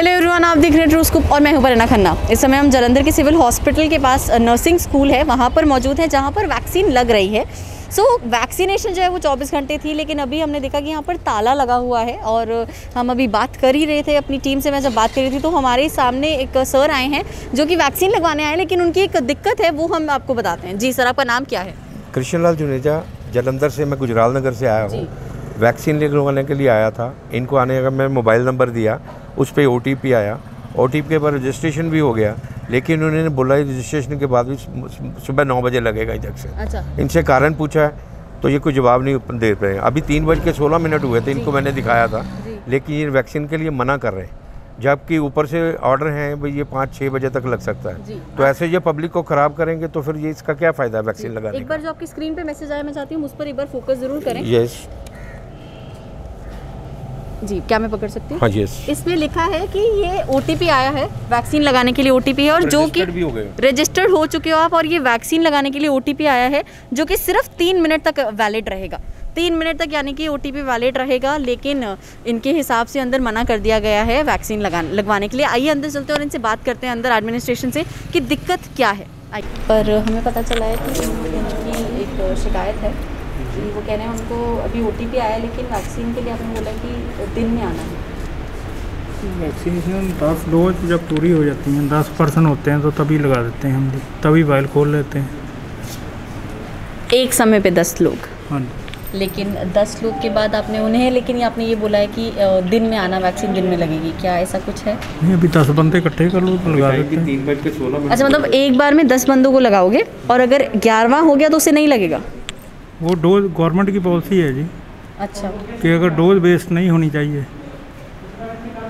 Hello everyone, आप देख रहे हैं ट्रू स्कूप और मैं हूं परिणा खन्ना। इस समय हम जालंधर के सिविल हॉस्पिटल के पास नर्सिंग स्कूल है वहां पर मौजूद है जहां पर वैक्सीन लग रही है। वैक्सीनेशन जो है वो 24 घंटे थी, लेकिन अभी हमने देखा कि यहाँ पर ताला लगा हुआ है और हम अभी बात कर ही रहे थे अपनी टीम से। मैं जब बात कर रही थी तो हमारे सामने एक सर आए हैं जो कि वैक्सीन लगवाने आए, लेकिन उनकी एक दिक्कत है वो हम आपको बताते हैं। जी सर, आपका नाम क्या है? कृष्ण लाल जुनेजा, जालंधर से। मैं गुजराल नगर से आया हूँ, वैक्सीन लगवाने के लिए आया था। इनको आने का मैं मोबाइल नंबर दिया, उस पर OTP आया। OTP के बाद रजिस्ट्रेशन भी हो गया, लेकिन उन्होंने बोला रजिस्ट्रेशन के बाद भी सुबह 9 बजे लगेगा इंजेक्शन। अच्छा। इनसे कारण पूछा है तो ये कोई जवाब नहीं दे रहे हैं। अभी 3:16 हुए थे, इनको मैंने दिखाया था, लेकिन ये वैक्सीन के लिए मना कर रहे हैं, जबकि ऊपर से ऑर्डर है भाई ये 5-6 बजे तक लग सकता है। तो ऐसे ये पब्लिक को ख़राब करेंगे तो फिर ये इसका क्या फ़ायदा है वैक्सीन लगाने का। एक बार जो आपकी स्क्रीन पे मैसेज आया, मैं चाहती हूँ उस पर एक बार फोकस जरूर करें। यस जी, क्या मैं पकड़ सकती हूँ? हाँ यस। इसमें लिखा है कि ये OTP आया है, वैक्सीन लगाने के लिए OTP है, और जो कि रजिस्टर्ड हो चुके हो आप, और ये वैक्सीन लगाने के लिए OTP आया है जो कि सिर्फ 3 मिनट तक वैलिड रहेगा। 3 मिनट तक यानी कि OTP वैलिड रहेगा, लेकिन इनके हिसाब से अंदर मना कर दिया गया है वैक्सीन लगवाने के लिए। आइए अंदर चलते हैं और इनसे बात करते हैं अंदर एडमिनिस्ट्रेशन से कि दिक्कत क्या है। पर हमें पता चला है कि इनकी एक शिकायत है कि वो कह रहे हैं उनको अभी OTP आया, लेकिन वैक्सीन के लिए आपने बोला कि दिन में आना है। वैक्सीनेशन 10 डोज जब पूरी हो जाती हैं, 10% होते हैं तो तभी लगा देते हैं हम, तभी फाइल खोल लेते हैं। एक समय पे 10 लोग? हाँ। लेकिन 10 लोग के बाद आपने उन्हें, लेकिन आपने ये बोला है कि दिन में आना, वैक्सीन दिन में लगेगी, क्या ऐसा कुछ है? नहीं, अभी 10 बंदे इकट्ठे कर लो तो लगा देते हैं। 3:16। अच्छा, मतलब एक बार में 10 बंदों को लगाओगे और अगर 11वां हो गया तो उसे नहीं लगेगा? वो डोज गवर्नमेंट की पॉलिसी है जी। अच्छा। कि अगर डोज वेस्ट नहीं होनी चाहिए,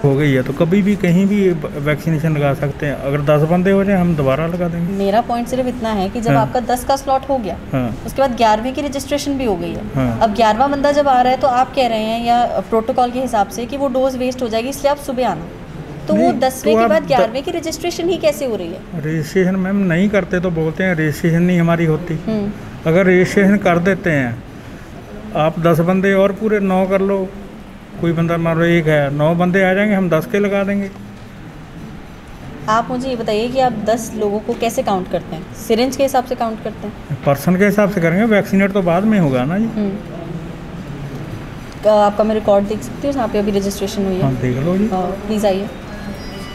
हो गई है तो कभी भी कहीं भी वैक्सीनेशन लगा सकते हैं। अगर 10 बंदे हो जाए हम दोबारा लगा देंगे। मेरा पॉइंट सिर्फ इतना है कि जब आपका 10 का स्लॉट हो गया, उसके बाद 11वें की रजिस्ट्रेशन भी हो गई है। अब 11वां बंदा जब आ रहा है तो आप कह रहे हैं या प्रोटोकॉल के हिसाब से कि वो डोज वेस्ट हो जाएगी, इसलिए आप सुबह आना। तो वो 10वें के बाद 11वें की रजिस्ट्रेशन ही कैसे हो रही है? रजिस्ट्रेशन मैम नहीं करते तो बोलते हैं रजिस्ट्रेशन नहीं हमारी होती। अगर रजिस्ट्रेशन कर देते हैं, आप 10 बंदे और पूरे 9 कर लो, कोई बंदा मान लो 1 है, 9 बंदे आ जाएंगे, हम 10 के लगा देंगे। आप मुझे ये बताइए कि आप 10 लोगों को कैसे काउंट करते हैं? सिरिंज के हिसाब से काउंट करते हैं? पर्सन के हिसाब से करेंगे, वैक्सीनेट तो बाद में होगा ना जी। आपका मैं रिकॉर्ड देख सकती हूँ, जहाँ पे अभी रजिस्ट्रेशन हुई है? हाँ, देख लो जी। प्लीज़ आइए,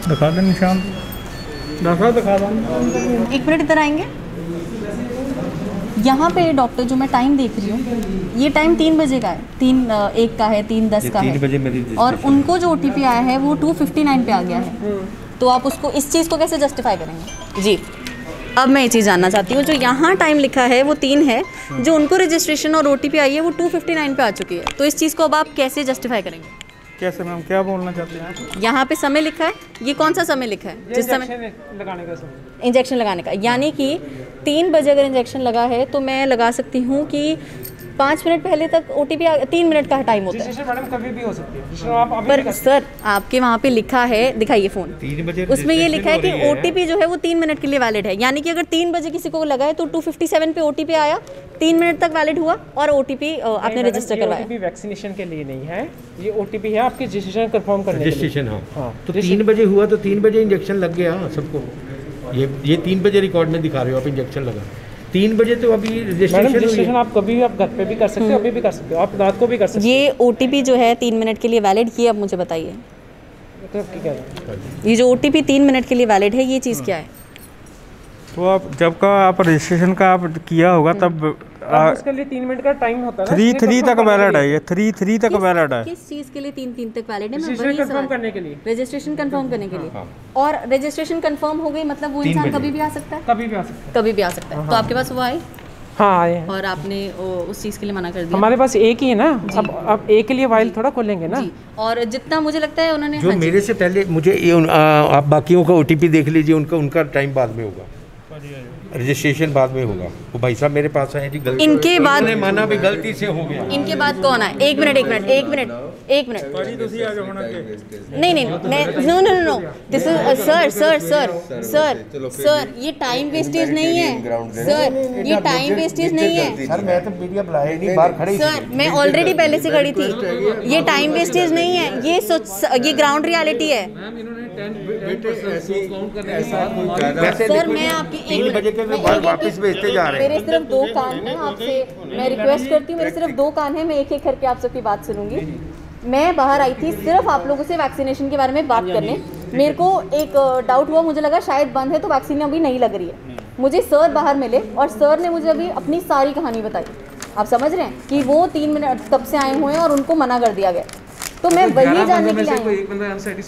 दिखा दें निशान, दिखा दो। 1 मिनट इधर आएंगे। यहाँ पे डॉक्टर जो मैं टाइम देख रही हूँ, ये टाइम 3 बजे का है, 3:01 का है, 3:10 का है, 3 बजे मेरी और उनको जो OTP आया है वो 2:59 पे आ गया है। तो आप उसको, इस चीज़ को कैसे जस्टिफाई करेंगे? जी, अब मैं ये चीज़ जानना चाहती हूँ, जो यहाँ टाइम लिखा है वो 3 है, जो उनको रजिस्ट्रेशन और OTP आई है वो 2:59 पे आ चुकी है, तो इस चीज़ को अब आप कैसे जस्टिफाई करेंगे? कैसे मैम, क्या बोलना चाहते हैं आप? यहाँ पे समय लिखा है, ये कौन सा समय लिखा है? जिस समय लगाने का समय, इंजेक्शन लगाने का, यानी कि 3 बजे अगर इंजेक्शन लगा है तो मैं लगा सकती हूँ कि 5 मिनट पहले तक OTP 3 मिनट का टाइम होता है। मैडम कभी भी हो सकती है। पर सर, आपके वहाँ पे लिखा है, दिखाइए फ़ोन, 3 बजे उसमें ये लिखा है कि OTP जो है वो 3 मिनट के लिए वैलिड है, यानी कि अगर 3 बजे किसी को लगा है तो 2:57 पे OTP आया, 3 मिनट तक वैलिड हुआ और OTP आपने रजिस्टर करवाया। OTP वैक्सीनेशन के लिए नहीं है, ये OTP है आपकी रजिस्ट्रेशन कंफर्म करने के लिए। रजिस्ट्रेशन, हाँ। तो 3 बजे हुआ तो 3 बजे इंजेक्शन लग गया सबको। ये 3 बजे रिकॉर्ड में दिखा रहे हो आप, इंजेक्शन लगा 3 बजे, तो अभी रजिस्ट्रेशन आप कभी भी, आप घर पे भी कर सकते हो, अभी भी कर सकते हो, आप रात को भी कर सकते हो। ये OTP जो है 3 मिनट के लिए वैलिड, ये अब मुझे बताइए, ये जो OTP 3 मिनट के लिए वैलिड है, ये चीज़ क्या है? तो आप जब का आप रजिस्ट्रेशन का आप किया होगा तब उसके लिए 3 मिनट का टाइम होता है। 3 तक वैलिड है, ये 3 तक वैलिड है। किस चीज़ के लिए 3 तक वैलिड है? रजिस्ट्रेशन कंफर्म करने के लिए। रजिस्ट्रेशन कंफर्म करने के लिए। और रजिस्ट्रेशन कंफर्म हो गई मतलब वो इंसान कभी भी आ सकता है? कभी भी आ सकता है, कभी भी आ सकता है। तो आपके पास वो आए? हाँ आए हैं। और आपने उस चीज़ के लिए मना कर दिया? हमारे पास एक ही है ना, अब एक के लिए वाइल थोड़ा खोलेंगे ना। और जितना मुझे लगता है उन्होंने, जो मेरे से पहले मुझे आप बाकियों का OTP देख लीजिए, उनका टाइम बाद में होगा, रजिस्ट्रेशन बाद में होगा। वो भाई साहब मेरे पास आए जी, गलती इनके बाद माना भी गलती से हो गया। इनके बाद कौन है? 1 मिनट एक मिनट ਭਾਜੀ ਤੁਸੀਂ ਆ ਜਾਓ ਹੁਣ ਅੱਗੇ नहीं नहीं मैं no no no this is sir ये टाइम वेस्टेज नहीं है सर, ये टाइम वेस्टेज नहीं है सर। मैं तो मीडिया बुलाया ही नहीं, बाहर खड़ी सर, मैं ऑलरेडी पहले से खड़ी थी। ये टाइम वेस्टेज नहीं है, ये ग्राउंड रियलिटी है सर। मैं आपकी 3 बजे के बाद वापस भेजते जा रहे हैं। मेरे सिर्फ 2 कान हैं, आपसे मैं रिक्वेस्ट करती हूँ, मेरे सिर्फ 2 कान हैं, मैं एक एक करके आप सबकी बात सुनूंगी। मैं बाहर आई थी सिर्फ आप लोगों से वैक्सीनेशन के बारे में बात करने। मेरे को एक डाउट हुआ, मुझे लगा शायद बंद है तो वैक्सीन अभी नहीं लग रही है। मुझे सर बाहर मिले और सर ने मुझे अभी अपनी सारी कहानी बताई। आप समझ रहे हैं कि वो 3 मिनट तब से आए हुए हैं और उनको मना कर दिया गया। तो मैं वही जानने के लिए आई हूँ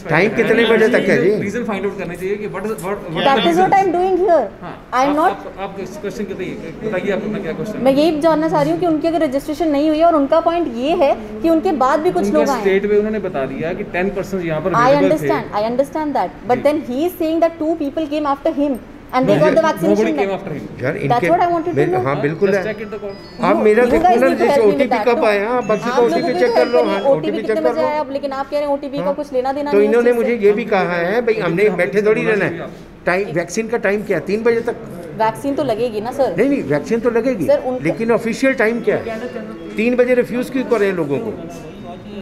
टाइम कितने बजे तक है जी? रीजन फाइंड आउट करना चाहिए कि that is what I am doing here. I am not. आप इस क्वेश्चन बताइए, आप अपना क्या क्वेश्चन? मैं यही जानना चाह रही हूँ कि उनकी अगर रजिस्ट्रेशन नहीं हुई है, और उनका पॉइंट ये है कि उनके बाद भी कुछ लोग आए स्टेट में उन्होंने बता दिया कि 10% यहाँ पर I understand that, but then he is saying that 2 people came after him and they got the vaccination back. यार That's what I wanted to know. हाँ बिल्कुल है। Check it the call. आप मेरा You guys देखो ना, need to जैसे help me with OTP that, कब no? आया, बस आप OTP लोगों चेक को कर लो। help हाँ me, OTP कितने चेक कर बजे लो। आया अब, लेकिन आप कह रहे हैं OTP का कुछ लेना देना तो नहीं है इन्होंने इस चीज़ मुझे ये भी कहा है भाई हमने बैठे थोड़ी रहना है। टाइम वैक्सीन का टाइम क्या है? 3 बजे तक। से। वैक्सीन तो लगेगी ना सर। नहीं वैक्सीन तो लगेगी सर, उनका- लेकिन ऑफिशियल टाइम क्या है? 3 बजे रिफ्यूज क्यों कर रहे हैं लोगों को?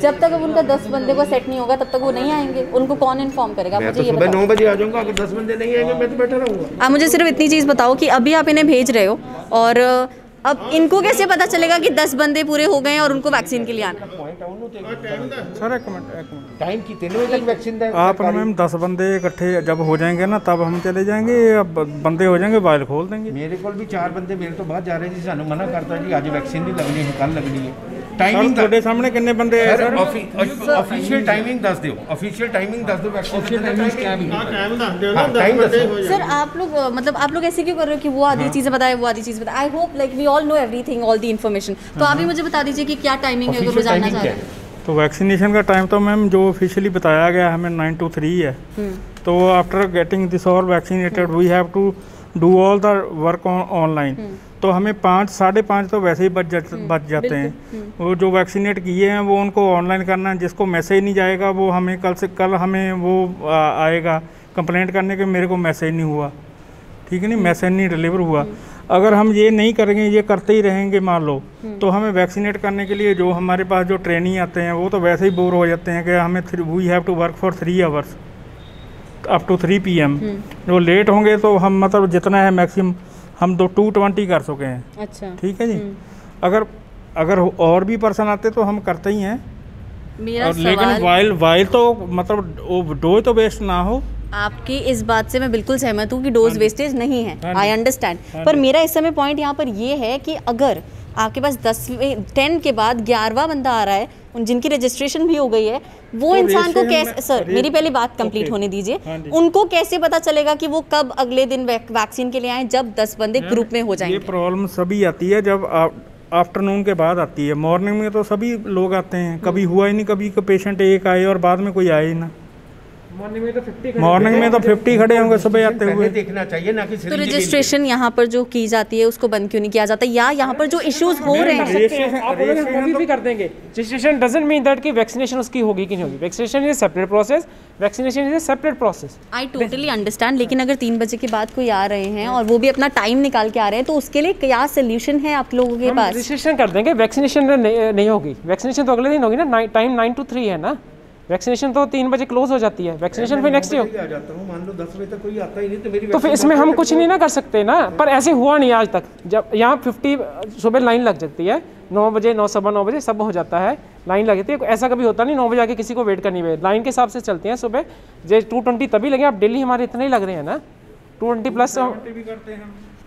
जब तक अब उनका 10 बंदे को सेट नहीं होगा तब तक वो नहीं आएंगे। उनको कौन इन्फॉर्म करेगा? मैं मुझे तो ये सुबह बताओ। 9 बजे आ जाऊंगा, अगर 10 बंदे नहीं आएंगे मैं तो बैठा रहूंगा। आप मुझे सिर्फ इतनी चीज़ बताओ कि अभी आप इन्हें भेज रहे हो और अब इनको कैसे पता चलेगा कि 10 बंदे पूरे हो गए हैं और उनको वैक्सीन के लिए आना? सर एक मिनट टाइम कितने बजे तक वैक्सीन है? आप मैम 10 बंदे इकट्ठे जब हो जाएंगे ना तब हम चले जाएंगे। अब बंदे हो जाएंगे वाइल खोल देंगे। मेरे को भी 4 बंदे मेरे तो बाहर जा रहे हैं जी, सानू मना करता जी आज वैक्सीन नहीं लगनी है, कल लगनी है। सर टाइमिंग ਤੁਹਾਡੇ ਸਾਹਮਣੇ ਕਿੰਨੇ ਬੰਦੇ ਆਏ ਸਰ? ऑफिशियल टाइमिंग दस दो, ऑफिशियल टाइमिंग दस दो। वैक्सीन टाइमिंग क्या भी टाइम दस। सर आप लोग मतलब आप लोग ऐसे क्यों कर रहे हो कि वो आधी चीज़ें बताए वो आधी चीज़ बताए? I hope like we all know everything, all the information. तो आप भी मुझे बता दीजिए कि क्या टाइमिंग है अगर वो जानना चाह रहे हैं। तो वैक्सीनेशन का टाइम तो मैम जो ऑफिशियली बताया गया हमें 9 to 3 है। तो after getting this all vaccinated we have to do all the work online. तो हमें 5 साढ़े 5 तो वैसे ही बच जाते हैं। वो जो वैक्सीनेट किए हैं वो उनको ऑनलाइन करना है। जिसको मैसेज नहीं जाएगा वो हमें कल हमें वो आएगा कंप्लेंट करने के मेरे को मैसेज नहीं हुआ, ठीक है नहीं, मैसेज नहीं डिलीवर हुआ। अगर हम ये नहीं करेंगे, ये करते ही रहेंगे मान लो, तो हमें वैक्सीनेट करने के लिए जो हमारे पास जो ट्रेनिंग आते हैं वो तो वैसे ही बोर हो जाते हैं कि हमें we have to work for 3 hours up to 3 PM। जो लेट होंगे तो हम मतलब जितना है मैक्सिमम हम 220 कर सके हैं। अच्छा ठीक है जी। अगर और भी पर्सन आते तो हम करते ही हैं। मेरा और लेकिन वाइल तो मतलब वो डोज तो वेस्ट ना हो। आपकी इस बात से मैं बिल्कुल सहमत हूँ कि डोज वेस्टेज नहीं है, आई अंडरस्टैंड। पर मेरा इस समय पॉइंट यहाँ पर ये है कि अगर आपके पास 10 के बाद 11वां बंदा आ रहा है, उन जिनकी रजिस्ट्रेशन भी हो गई है, वो तो इंसान को registration कैसे, में- सर मेरी पहले बात कंप्लीट होने दीजिए, हाँ जी। उनको कैसे पता चलेगा कि वो कब अगले दिन वैक्सीन के लिए आए जब 10 बंदे ग्रुप में हो ये जाएंगे? प्रॉब्लम सभी आती है जब आफ्टरनून के बाद आती है। मॉर्निंग में तो सभी लोग आते हैं, कभी हुआ ही नहीं, कभी पेशेंट एक आए और बाद में कोई आए ही ना। मॉर्निंग में तो 50 खड़े होंगे सुबह आते हुए। देखना चाहिए ना कि तो रजिस्ट्रेशन यहाँ पर जो की जाती है उसको बंद क्यों नहीं किया जाता, या यहाँ पर जो इश्यूज हो रहे हैं? आप बोलोगे हम कभी भी कर देंगे। रजिस्ट्रेशन डजंट मीन दैट कि वैक्सीनेशन उसकी होगी कि नहीं होगी। Vaccination is separate process, vaccination is a separate process. I totally understand, लेकिन अगर 3 बजे के बाद कोई आ रहे हैं और वो भी अपना टाइम निकाल के आ रहे हैं, तो उसके लिए क्या सोल्यूशन है आप लोगों के पास? रजिस्ट्रेशन कर देंगे, वैक्सीनेशन नहीं होगी। वैक्सीनेशन तो अगले दिन होगी ना, टाइम 9 to 3 है ना। वैक्सीनेशन तो 3 बजे क्लोज हो जाती है, वैक्सीनेशन फिर नेक्स्ट डे हो। आ जाता हूँ, मान लो 10 बजे तक कोई आता ही नहीं तो मेरी तो फिर इसमें हम कुछ नहीं ना कर सकते ना। पर ऐसे हुआ नहीं आज तक। जब यहाँ 50 सुबह लाइन लग जाती है, 9 बजे 9:15 बजे सब हो जाता है, लाइन लग जाती है। ऐसा कभी होता नहीं 9 बजे आके किसी को वेट करनी है। लाइन के हिसाब से चलते हैं सुबह। जे 220 तभी लगे, आप डेली हमारे इतने ही लग रहे हैं ना, 220+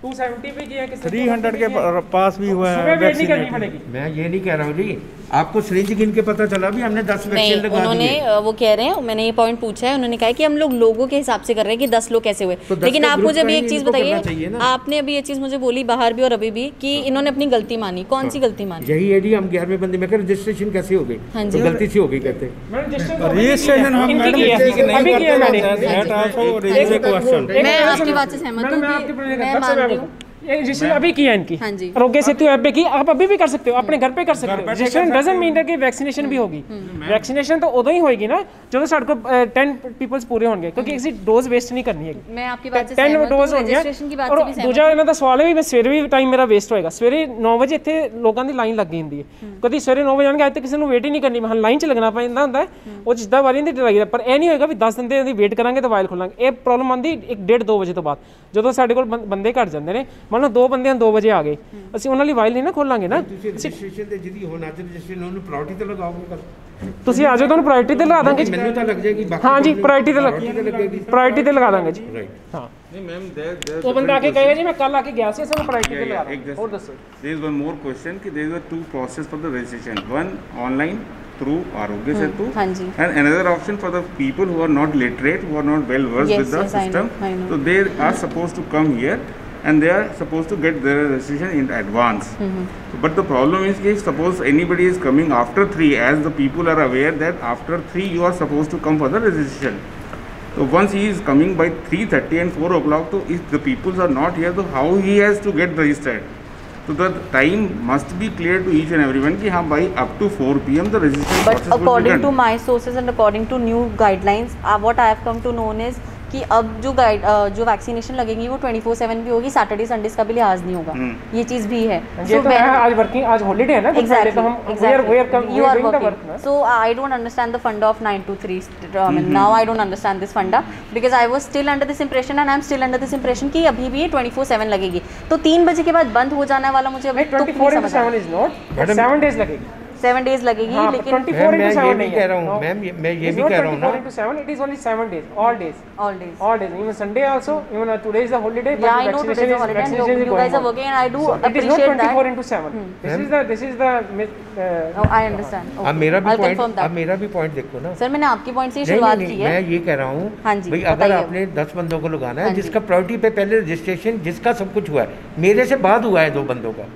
270 भी किया, 300 के पास भी हुआ है। वेट नहीं करनी पड़ेगी। मैं ये नहीं कह रहा हूँ जी, आपको सिरिंज गिन के पता चला भी हमने 10 नहीं, वैक्सीन लगा उन्होंने दिए। वो कह रहे हैं, मैंने ये पॉइंट पूछा है, उन्होंने कहा कि हम लोग लोगों के हिसाब से कर रहे हैं कि 10 लोग कैसे हुए। तो 10 लेकिन का आप ग्रुप मुझे अभी का एक ही चीज़ इनको करना बताइए, चाहिए ना। आपने अभी ये चीज़ मुझे बोली बाहर भी और अभी भी कि इन्होंने अपनी गलती मानी। कौन सी गलती मानी? यही है जी, हम 11वें बंदे में रजिस्ट्रेशन कैसे हो गई? हाँ जी। तो गलती से हो गई कहते। रजिस्ट्रेशन हम इनकी मैडम की है, किसी की नहीं अभी की है करते। मैंने। That also raises a question। मैं आपकी बात से सहमत हूँ मैडम, मैं आपकी कि बात से मैं सहमत मान हूँ। रही हूँ रजिस्ट्रेशन अभी किया इनकी, हाँ जी। आरोग्य सेतु ऐप पे की, आप अभी भी कर सकते हो, अपने घर पे कर सकते हो। रजिस्ट्रेशन डजंट मीन कि वैक्सीनेशन भी होगी। वैक्सीनेशन तो उदों ही होगी ना जो साढ़े को 10 पीपल्स पूरे होंगे, क्योंकि किसी डोज वेस्ट नहीं करनी है। मैं आपकी बात से 10 सहमत डोज हूं, हो गया। रजिस्ट्रेशन की बात और से भी सहमत दूजा ਇਹਨਾਂ ਦਾ ਸਵਾਲ ਹੈ ਵੀ ਮੈਂ ਸਵੇਰੇ ਵੀ ਟਾਈਮ ਮੇਰਾ ਵੇਸਟ ਹੋਏਗਾ। ਸਵੇਰੇ 9 ਵਜੇ ਇੱਥੇ ਲੋਕਾਂ ਦੀ ਲਾਈਨ ਲੱਗੀ ਹੁੰਦੀ ਹੈ, ਕਦੀ ਸਵੇਰੇ 9 ਵਜੇ ਆਣਗੇ, ਅੱਜ ਤੱਕ ਕਿਸੇ ਨੂੰ ਵੇਟ ਹੀ ਨਹੀਂ ਕਰਨੀ, ਮੈਂ ਲਾਈਨ 'ਚ ਲੱਗਣਾ ਪੈਂਦਾ ਹੁੰਦਾ ਉਹ ਜਿੱਦਾਂ ਵਾਰੀ ਨਹੀਂ ਲੱਗਦਾ। ਪਰ ਇਹ ਨਹੀਂ ਹੋਏਗਾ ਵੀ 10 ਦਿਨ ਦੀ ਵੇਟ ਕਰਾਂਗੇ ਤਾਂ ਵਾਇਲ ਖੋਲਾਂਗੇ। ਇਹ ਪ੍ਰੋਬਲਮ ਆਉਂਦੀ 1:30-2 ਵਜੇ ਤੋਂ ਬਾਅਦ, ਜਦੋਂ ਸਾਡੇ ਕੋਲ ਬੰਦੇ ਘੱਟ ਜਾਂਦੇ ਨੇ। ਮੰਨ ਲਓ 2 ਬੰਦੇ 2 ਵਜੇ ਆ ਗਏ, ਅਸੀਂ ਉਹਨਾਂ ਲਈ ਵਾਇਲ ਨਹੀਂ ਨਾ ਖੋਲਾਂਗੇ ਨਾ। ਰਜਿਸਟ੍ਰੇਸ਼ਨ ਤੇ ਜਿਹਦੀ ਹੁਣ ਅੱਜ ਰਜਿਸਟ੍ਰੇਸ਼ਨ ਉਹਨੂੰ ਪ੍ਰਾਇੋਰਟੀ ਤੇ ਲਗਾਓਗੇ ਕੱਲ ਤੁਸੀਂ ਆ ਜਾਓ, ਤੁਹਾਨੂੰ ਪ੍ਰਾਇੋਰਟੀ ਤੇ ਲਗਾ ਦਾਂਗੇ। ਮੈਨੂੰ ਤਾਂ ਲੱਗ ਜਾਏਗੀ हाँ जी, प्रायोरिटी ਤੇ ਲਗਾ ਦਾਂਗੇ ਜੀ। हाँ नहीं मैम, ਉਹ ਬੰਦਾ ਆ ਕੇ ਕਹੇਗਾ ਜੀ ਮੈਂ ਕੱਲ ਆ ਕੇ ਗਿਆ ਸੀ, ਸਾਨੂੰ ਪ੍ਰਾਇੋਰਟੀ ਤੇ ਲਗਾ ਦਾਂਗੇ। ਹੋਰ ਦੱਸੋ। there is one more question कि there is a 2 process for the registration, one online through Arogya Setu, हाँ जी। and another option for the people who are not literate, who are not well versed Yes, with the yes, I system. know, I know. So they are supposed to come here and they are supposed to get their registration in advance. But the problem is that suppose anybody is coming after 3, as the people are aware that after 3 you are supposed to come for the registration. So once he is coming by 3:30 and 4 o'clock, so if the people are not here, so how he has to get registered? So the time must be clear to each and everyone कि हाँ भाई up to 4 PM the registration But process will be according done. to my sources and according to new guidelines, what I have come to know is कि अब जो vaccination लगेगी वो 24/7 भी होगी, सैटरडे संडेज का भी लिहाज नहीं होगा। ये चीज़ भी है। ये तो है, आज वर्किंग, आज हॉलीडे है ना, तो Friday तो हम You are doing the work working. ना। So I don't understand the funda of 9 to 3. Now I don't understand this funda because I was still under this impression and I am still under this impression कि अभी भी ये 24/7 लगेगी। तो 3 बजे के बाद बंद हो जाने वाला मुझे अभी तो 24/7 is not, 7 days लगेगी। 7 days लगेगी, हाँ, लेकिन 24/7 मैं ये भी कह रहा हूँ मैम, मैं ये भी कह रहा हूँ ना, 24/7, it is only 7 days, all days, all days. even Sunday also, even today is a holiday, but Yeah, I know today is a holiday and vaccination is you guys going are on. working and I do So it is not appreciate that. 24/7. This is the Oh, I understand. Okay. अब मेरा भी I'll confirm point, that. अब मेरा भी point देखो ना sir मैंने आपकी पॉइंट से ही नहीं, शुरुआत नहीं, की है। मैं ये कह रहा हूँ हाँ जी, भाई अगर बताइए। आपने 10 बंदों को लगाना है हाँ जी। जिसका प्रायोरिटी पे पहले रजिस्ट्रेशन, जिसका सब कुछ हुआ है, मेरे से बाद हुआ है 2 बंदों का,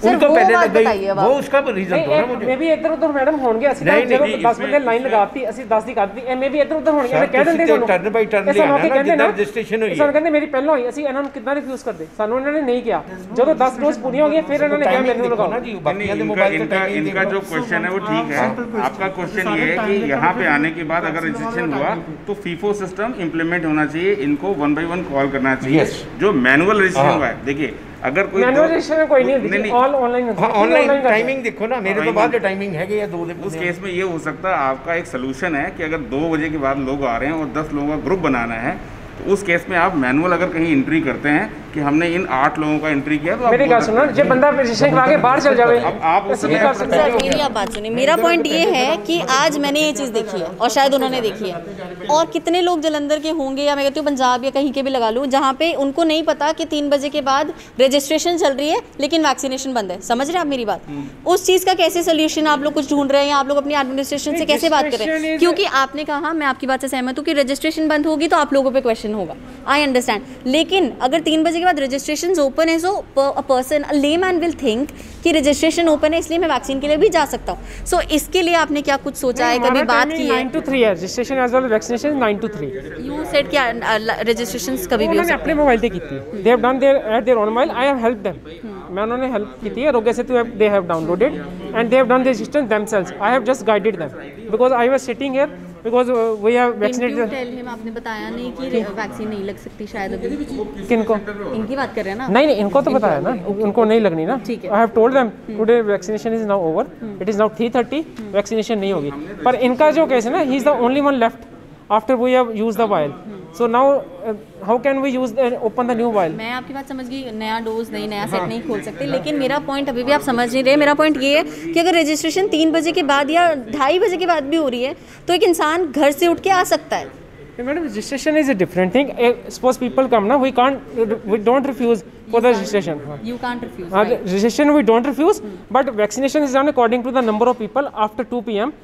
सर, उनको वो पहले बात लग गई, बताइए अब वो आप। उसका रीजन दो ना मुझे। मे भी इधर उधर मैडम होंगे, ਅਸੀਂ नहीं, ਜਦੋਂ नहीं, 10 ਬੰਦੇ ਲਾਈਨ ਲਗਾਤੀ, ਅਸੀਂ 10 ਦੀ ਕਰਤੀ, ਇਹ ਮੇ ਵੀ ਇਧਰ ਉਧਰ ਹੋਣਗੇ, ਸਰ, ਕਹਿ ਦਿੰਦੇ ਤੁਸੀਂ ਸਾਨੂੰ turn by turn ਇਹ ਸਾਨੂੰ ਲਿਆਣਾ ਆ ਕੇ ਨਾ, ਕਹਿੰਦੇ ਜਿੱਦਾਂ ਨਾ, registration ਹੋਈ ਹੈ। ਸਾਨੂੰ ਕਹਿੰਦੇ ਮੇਰੀ ਪਹਿਲਾਂ ਹੋਈ, ਅਸੀਂ ਇਹਨਾਂ ਨੂੰ ਕਿੱਦਾਂ ਰਿਫਿਊਜ਼ ਕਰਦੇ, ਸਾਨੂੰ ਇਹਨਾਂ ਨੇ ਨਹੀਂ ਕਿਹਾ। ਜਦੋਂ 10 ਡੋਜ਼ ਪੂਰੀਆਂ ਹੋ ਗਈਆਂ ਫਿਰ ਇਹਨਾਂ ਨੇ ਕਿਹਾ ਮੈਨੂੰ ਲਗਾਓ ना जी, नहीं, बाकियों के इनका मोबाइल पे इनका timing इनका देखो। जो क्वेश्चन है वो ठीक है। आपका क्वेश्चन ये है कि यहाँ पे आने के बाद अगर रजिस्ट्रेशन हुआ तो फीफो सिस्टम इम्प्लीमेंट होना चाहिए, इनको 1 by 1 कॉल करना चाहिए। Yes. जो मैनुअल रजिस्ट्रेशन हुआ है, देखिए अगर कोई मैनुअल रजिस्ट्रेशन कोई नहीं होती, ऑल ऑनलाइन होती है। हाँ, ऑनलाइन टाइमिंग देखो ना, मेरे तो बाद टाइमिंग है कि या 2 दिन उस केस में ये हो सकता है आपका एक सोल्यूशन है कि अगर 2 बजे के बाद लोग आ रहे हैं और 10 लोगों का ग्रुप बनाना है, तो उस केस में आप मैनुअल अगर कहीं एंट्री करते हैं कि हमने इन 8 लोगों का एंट्री किया, तो आप मेरी बोल बात सकते सुनो, हैं। जब बंदा रजिस्ट्रेशन करा के बाहर चल जावे, अब आप उस समय कर सकते सर मेरी आप बात सुनिए, मेरा पॉइंट ये है कि आज मैंने ये चीज़ देखी है और शायद उन्होंने देखी है, और कितने लोग जलंधर के होंगे या मैं कहती हूँ पंजाब या कहीं के भी लगा लूँ, जहाँ पे उनको नहीं पता कि 3 बजे के बाद रजिस्ट्रेशन चल रही है लेकिन वैक्सीनेशन बंद है। समझ रहे हैं आप मेरी बात? उस चीज़ का कैसे सोल्यूशन आप लोग कुछ ढूंढ रहे हैं, या आप लोग अपनी एडमिनिस्ट्रेशन से कैसे बात कर रहे हैं? क्योंकि आपने कहा, मैं आपकी बात से सहमत हूँ कि रजिस्ट्रेशन बंद होगी तो आप लोगों पे क्वेश्चन होगा, आई अंडरस्टैंड, लेकिन अगर 3 बजे के बाद रजिस्ट्रेशन ओपन है, so a person, a layman will think कि रजिस्ट्रेशन ओपन है इसलिए मैं वैक्सीन के लिए भी जा सकता हूँ। सो इसके लिए आपने क्या कुछ सोचा है, कभी बात की है? 9 to 3 है registration as well vaccination 9 to 3। You said क्या रजिस्ट्रेशन कभी भी हो उन्होंने अपने मोबाइल से की थी, they have done there at their own mobile, I have help them, मैं उन्होंने हेल्प की थी, Aarogya Setu app they have downloaded and they have done the registration themselves, I have just guided them because I was sitting here because we have vaccinated. Tell him, आपने बताया नहीं कि vaccine नहीं लग सकती शायद अभी। किनको? इनकी बात कर रहे हैं ना? नहीं, इनको तो बताया ना, उनको नहीं लगनी ना। ठीक है। I have told them today vaccination is now over, it is now 3:30, vaccination नहीं होगी। पर इनका जो केस है ना, he is the only one left after we have used the vial, so now how can we use open the new vial? मैं आपकी बात समझ गई, नया डोज नहीं, नया सेट नहीं खोल सकते, लेकिन मेरा पॉइंट अभी भी आप समझ नहीं रहे। मेरा पॉइंट ये है कि अगर रजिस्ट्रेशन 3 बजे के बाद या 2:30 बजे के बाद भी हो रही है तो एक इंसान घर से उठ के आ सकता है। Madam, registration is a different thing. Suppose people come now, we don't refuse for the registration. You can't refuse. Right? Registration we don't refuse, but vaccination is done according to the number of people after 2 PM.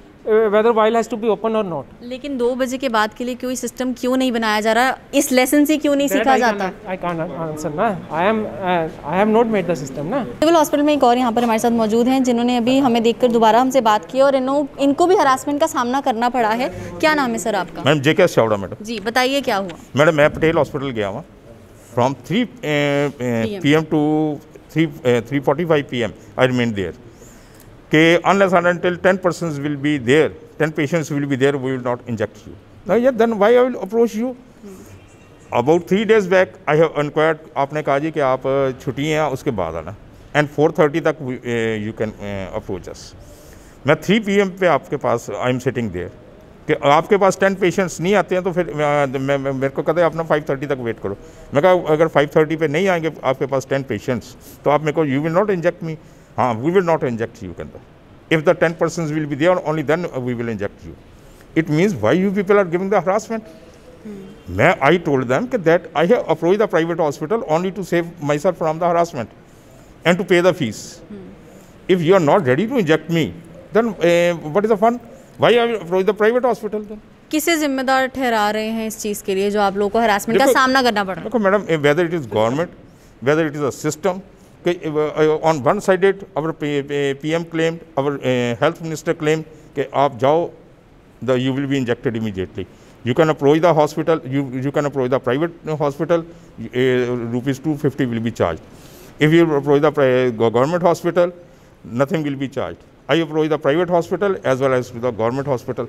Whether vial has to be open or not. लेकिन 2 बजे के बाद के लिए कोई system क्यों नहीं बनाया जा रहा? इस लेसन से क्यों नहीं सीखा जाता? I can't answer ना. I have not made the system ना. सिविल हॉस्पिटल में एक और यहाँ पर हमारे साथ मौजूद हैं जिन्होंने अभी हमें देखकर दोबारा हमसे बात की और इनको भी हरासमेंट का सामना करना पड़ा है। क्या नाम है सर आपका? Madam JK Chavda madam. जी बताइए क्या हुआ? मैडम मैं पटेल हॉस्पिटल गया हुआ, from 3 p.m. to 3:45 p.m. I remained there. Okay, unless and until 10 persons will be there, 10 patients will be there, we will not inject you. Now, yeah, then why I will approach you? About 3 days back, I have inquired. आपने कहा जी कि आप छुट्टी हैं उसके बाद आना. And 4:30 तक you can approach us. मैं 3 p.m. पे आपके पास I am sitting there. कि आपके पास 10 पेशेंट्स नहीं आते हैं तो फिर मेरे को कहते हैं अपना 5:30 तक वेट करो. मैं कहा अगर 5:30 पे नहीं आएंगे आपके पास 10 पेशेंट्स तो आप मेरे को you will not inject me. हाँ, we will not inject you कहता. If the 10 persons will be there only then we will inject you. It means why you people are giving the harassment. मैं I told them कि that I have approached the private hospital only to save myself from the harassment and to pay the fees. If you are not ready to inject me then what is the fun? Why I will approach the private hospital then? किसे जिम्मेदार ठहरा रहे हैं इस चीज़ के लिए जो आप लोगों को हरासमेंट का सामना करना पड़ रहा है? देखो madam, whether it is government, whether it is a system, on one sided our PM claimed, our health minister claimed कि आप जाओ, you will be injected immediately. You can approach the hospital, you can approach the private hospital, rupees 250 will be charged. If you approach the government hospital, nothing will be charged. I approach the private hospital as well as the government hospital,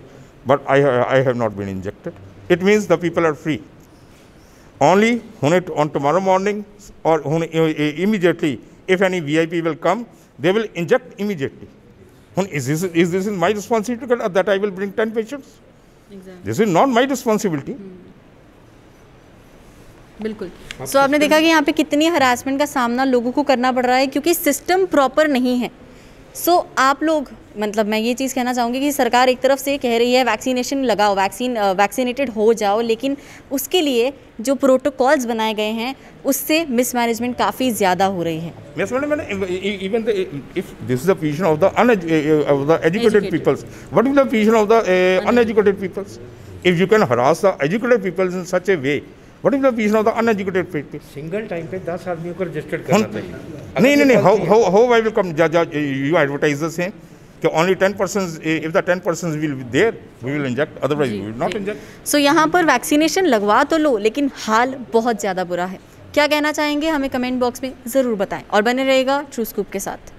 but I have not been injected. It means the people are free. Only on tomorrow morning or immediately, if any VIP will come, they will inject immediately. Is this my responsibility that I will bring 10 patients? Exactly. This is not my responsibility. बिल्कुल. सो आपने देखा कि यहाँ पे कितनी harassment का सामना लोगों को करना पड़ रहा है क्योंकि सिस्टम प्रॉपर नहीं है. सो आप लोग, मतलब मैं ये चीज़ कहना चाहूँगी कि सरकार एक तरफ से कह रही है वैक्सीनेशन लगाओ, वैक्सीनेटेड हो जाओ, लेकिन उसके लिए जो प्रोटोकॉल्स बनाए गए हैं उससे मिसमैनेजमेंट काफ़ी ज़्यादा हो रही है. Even if this is the position of the educated peoples, what is the position of the uneducated peoples? If you can harass the educated peoples in such a way, what is the position of the uneducated people? Single time पे 10 आदमियों को registered करना चाहिए. नहीं, how I will come? You advertise the same कि only 10 persons, if the 10 persons will be there, we will inject, otherwise we will not inject. सो यहाँ पर vaccination लगवा तो लो, लेकिन हाल बहुत ज़्यादा बुरा है. क्या कहना चाहेंगे हमें कमेंट बॉक्स में ज़रूर बताएं और बने रहेगा ट्रू स्कूप के साथ.